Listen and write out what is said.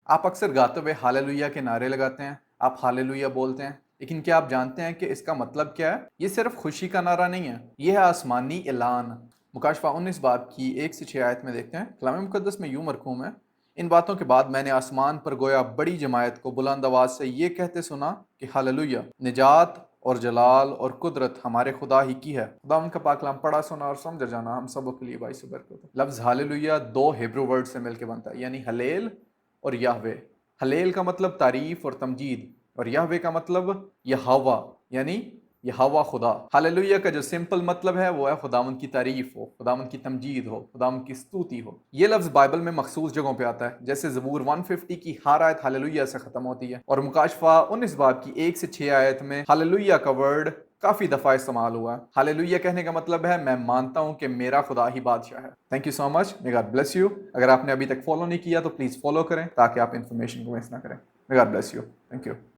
آپ اکثر گاتے ہوئے ہاللویہ کے نعرے لگاتے ہیں، آپ ہاللویہ بولتے ہیں، لیکن کیا آپ جانتے ہیں کہ اس کا مطلب کیا ہے؟ یہ صرف خوشی کا نعرہ نہیں ہے، یہ ہے آسمانی اعلان۔ مکاشفہ 19 باب کی 1 سے 6 آیت میں دیکھتے ہیں، کلام مقدس میں یوں مرقوم ہے: ان باتوں کے بعد میں نے آسمان پر گویا بڑی جماعت کو بلند آواز سے یہ کہتے سنا کہ ہاللویہ، نجات اور جلال اور قدرت ہمارے خدا ہی کی ہے۔ خداوند کا پاک کلام پڑھا سنا اور سمجھا جانا ہم سبوں کے لیے باعث برکت ہے۔ لفظ ہاللویہ 2 ہیبرو ورڈ سے مل کے بنتا ہے، یعنی ہلیل اور یہوے۔ ہلیل کا مطلب تعریف اور تمجید، اور یہوے کا مطلب یہوہ، یعنی یہوہ خدا۔ ہاللویہ کا جو سمپل مطلب ہے وہ ہے خداوند کی تعریف ہو، خداوند کی تمجید ہو، خداوند کی ستوتی ہو۔ یہ لفظ بائبل میں مخصوص جگہوں پہ آتا ہے، جیسے زبور 150 کی ہر آیت ہاللویہ سے ختم ہوتی ہے، اور مکاشفہ 19 باب کی 1 سے 6 آیت میں ہاللویہ کا ورڈ کافی دفعہ استعمال ہوا ہے۔ ہاللویہ کہنے کا مطلب ہے میں مانتا ہوں کہ میرا خدا ہی بادشاہ ہے۔ Thank you so much, may God bless you۔ اگر آپ نے ابھی تک فالو نہیں کیا تو پلیز فالو کریں تاکہ آپ انفارمیشن کو مس نہ کریں۔ may God bless you۔ Thank you.